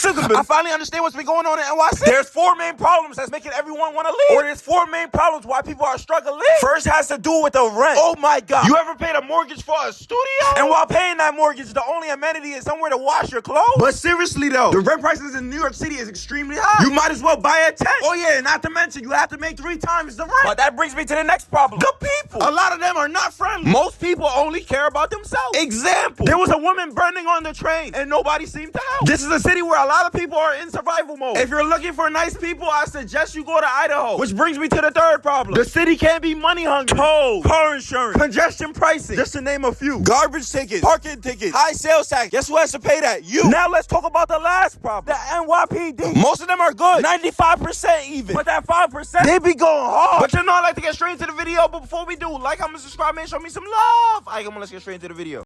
I finally understand what's been going on in NYC. There's 4 main problems that's making everyone want to leave. Or there's 4 main problems why people are struggling. First has to do with the rent. Oh my God. You ever paid a mortgage for a studio? And while paying that mortgage, the only amenity is somewhere to wash your clothes? But seriously though, the rent prices in New York City is extremely high. You might as well buy a tent. Oh yeah, not to mention you have to make 3 times the rent. But that brings me to the next problem. The people. A lot of them are not friendly. Most people only care about themselves. Example, there was a woman burning on the train and nobody seemed to help. This is a city where a lot of people are in survival mode. If you're looking for nice people, I suggest you go to Idaho. Which brings me to the third problem. The city can't be money hungry. Tolls, car insurance, congestion pricing, just to name a few. Garbage tickets, parking tickets, high sales tax. Guess who has to pay that? You. Now let's talk about the last problem. The NYPD. Most of them are good. 95% even. But that 5%, they be going hard. But you know, I like to get straight into the video. But before we do, like, comment, subscribe, man, show me some love. Alright, come on, let's get straight into the video.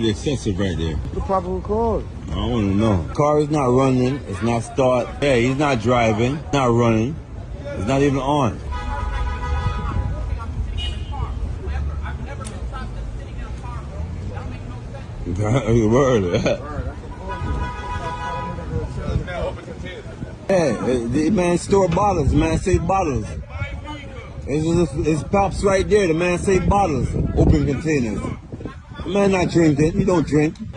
Excessive right there. The probable cause. I don't want to know. Car is not running. It's not start. Yeah, he's not driving. Not running. It's not even on. Word. Yeah, the man store bottles. The man say bottles. It's pops right there. The man say bottles. Open containers. The man not drinking. He don't drink. I'm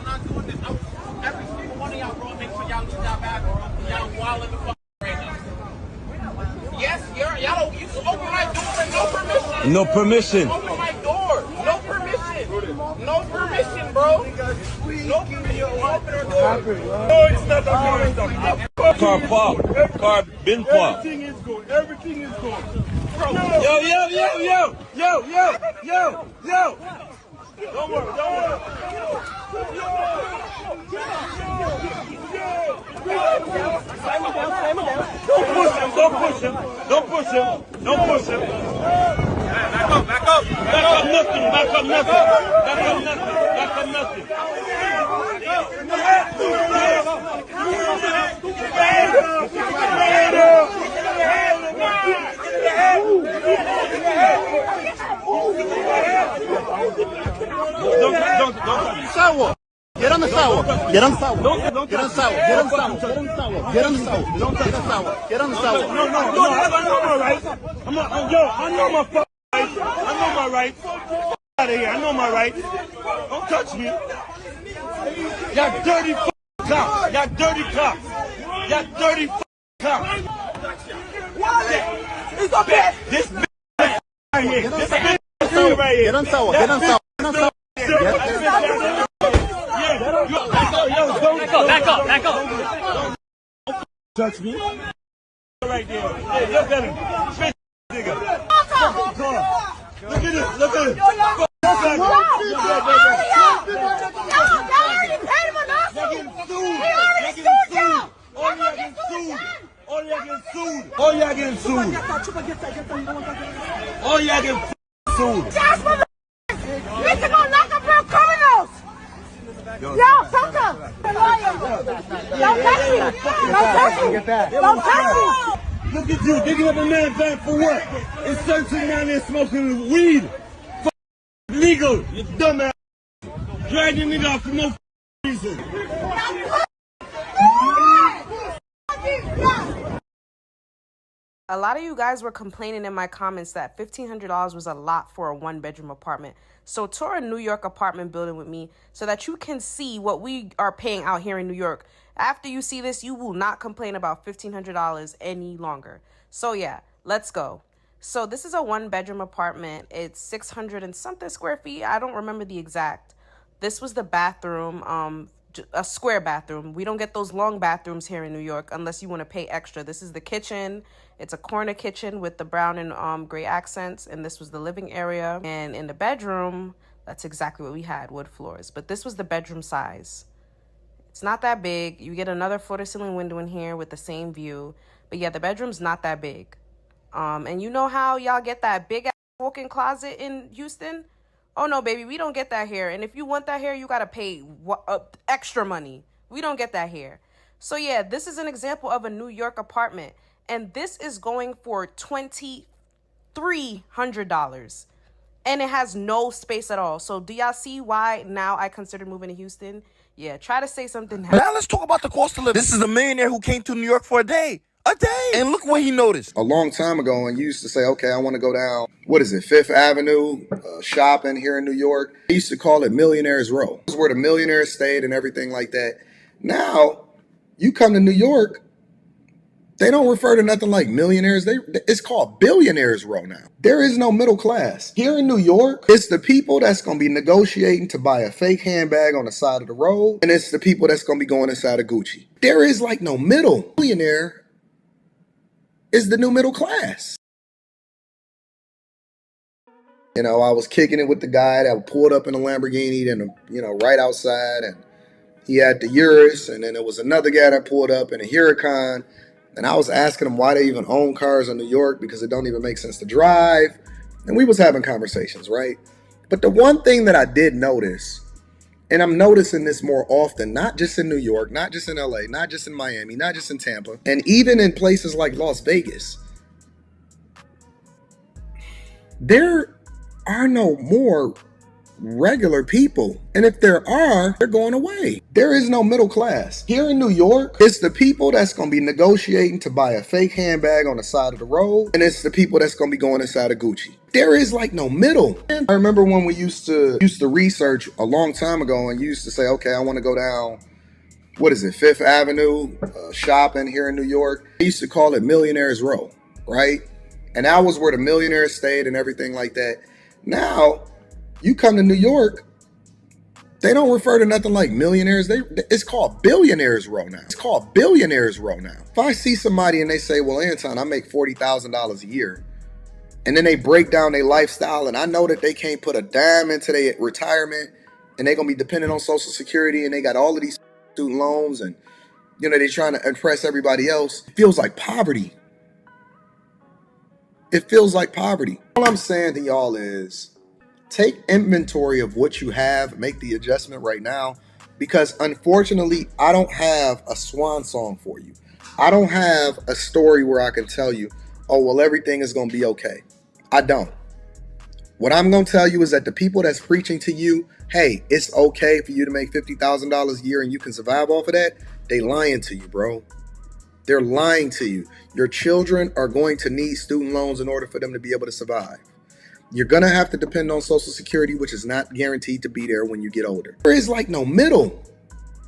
not doing this. Every single one of y'all, bro, make sure y'all lose y'all bag, bro. Y'all wild in the fuck right now. Yes, y'all don't. You open my door and no permission. No permission. Open my door. No permission. No permission, bro. No permission. Open her door. No, it's not a car stuff. Car pop. Car been pop. Everything is good. Everything is good. Bro. Yo. Don't worry. Don't worry. Don't push him. Back up. Nothing. Sour. Get on the sour. Get on the sour. Get on the sour. Get on the sour. Get on the sour. Get on the sour. Get on the sour. No, I know my rights. I know my fucking rights. I know my rights. Out of here. I know my rights. Don't touch me. Y'all dirty cops. Y'all dirty cops. It's a bitch. This bitch right here. This bitch right here. Get on sour. Get on sour. Get on sour. Back up. Touch me. Right there. Hey, look at him. Bitch nigga. Look at him. All y'all getting sued. Bitch, gonna lock up real criminals! Yo, Tucker! Don't touch me! Don't touch me! Look at you digging up a man's van for what? It's searching down there smoking weed. Legal, you dumbass. Dragging nigga out for no reason. A lot of you guys were complaining in my comments that $1,500 was a lot for a 1-bedroom apartment. So tour a New York apartment building with me so that you can see what we are paying out here in New York. After you see this, you will not complain about $1,500 any longer. So yeah, let's go. So this is a 1-bedroom apartment. It's 600 and something square feet. I don't remember the exact. This was the bathroom, a square bathroom. We don't get those long bathrooms here in New York unless you want to pay extra. This is the kitchen. It's a corner kitchen with the brown and gray accents. And this was the living area. And in the bedroom, that's exactly what we had, wood floors. But this was the bedroom size. It's not that big. You get another floor-to-ceiling window in here with the same view. But yeah, the bedroom's not that big. And you know how y'all get that big-ass walk-in closet in Houston? Oh, no, baby, we don't get that here. And if you want that here, you got to pay extra money. We don't get that here. So, yeah, this is an example of a New York apartment. And this is going for $2,300. and it has no space at all. So do y'all see why now I consider moving to Houston? Yeah, try to say something now. Now let's talk about the cost of living. This is a millionaire who came to New York for a day. A day. And look what he noticed. A long time ago, and you used to say, okay, I want to go down, what is it, Fifth Avenue, shopping here in New York. They used to call it Millionaire's Row. This is where the millionaires stayed and everything like that. Now, you come to New York, they don't refer to nothing like millionaires. It's called Billionaires Row now. There is no middle class. Here in New York, it's the people that's going to be negotiating to buy a fake handbag on the side of the road, and it's the people that's going to be going inside of Gucci. There is like no middle. Millionaire is the new middle class. You know, I was kicking it with the guy that pulled up in a Lamborghini and, right outside, and he had the Urus, and then there was another guy that pulled up in a Huracan. And I was asking them why they even own cars in New York, because it don't even make sense to drive. And we was having conversations, right? But the one thing that I did notice, and I'm noticing this more often, not just in New York, not just in LA, not just in Miami, not just in Tampa, and even in places like Las Vegas, there are no more regular people. And if there are, they're going away. There is no middle class. Here in New York, it's the people that's going to be negotiating to buy a fake handbag on the side of the road, and it's the people that's going to be going inside of Gucci. There is like no middle. I remember when we used to research a long time ago, and you used to say, okay, I want to go down, what is it, Fifth Avenue, shopping here in New York. They used to call it Millionaire's Row, right? And that was where the millionaires stayed and everything like that. Now, you come to New York, they don't refer to nothing like millionaires. It's called Billionaires Row now. It's called Billionaires Row now. If I see somebody and they say, well, Anton, I make $40,000 a year, and then they break down their lifestyle, and I know that they can't put a dime into their retirement, and they're going to be dependent on Social Security, and they got all of these student loans, and, they're trying to impress everybody else. It feels like poverty. It feels like poverty. All I'm saying to y'all is, take inventory of what you have, make the adjustment right now, because unfortunately, I don't have a swan song for you. I don't have a story where I can tell you, oh, well, everything is going to be okay. I don't. What I'm going to tell you is that the people that's preaching to you, hey, it's okay for you to make $50,000 a year and you can survive off of that, they lying to you, bro. They're lying to you. Your children are going to need student loans in order for them to be able to survive. You're going to have to depend on Social Security, which is not guaranteed to be there when you get older. There is like no middle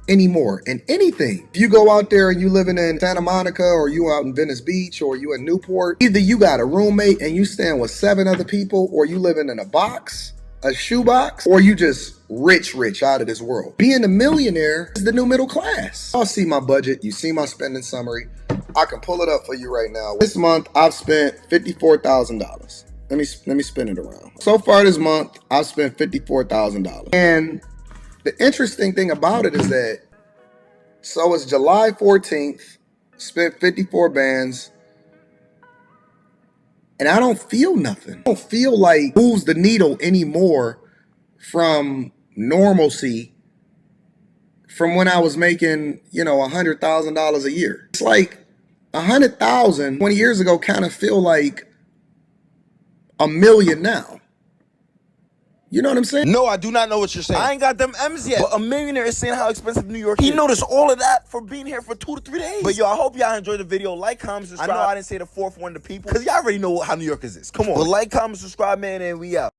anymore in anything. If you go out there and you living in Santa Monica, or you out in Venice Beach, or you in Newport, either you got a roommate and you staying with 7 other people, or you living in a box, a shoebox, or you just rich out of this world. Being a millionaire is the new middle class. Y'all see my budget. You see my spending summary. I can pull it up for you right now. This month, I've spent $54,000. Let me spin it around. So far this month, I've spent $54,000. And the interesting thing about it is that, so it's July 14th, spent 54 bands, and I don't feel nothing. I don't feel like moves the needle anymore from normalcy from when I was making, $100,000 a year. It's like 100,000 20 years ago kind of feel like $1 million now. You know what I'm saying? No, I do not know what you're saying. I ain't got them M's yet. But a millionaire is saying how expensive New York is. He noticed all of that for being here for 2 to 3 days. But yo, I hope y'all enjoyed the video. Like, comment, subscribe. I know I didn't say the fourth one to people, because y'all already know how New Yorkers is. Come on. But like, comment, subscribe, man, and we out.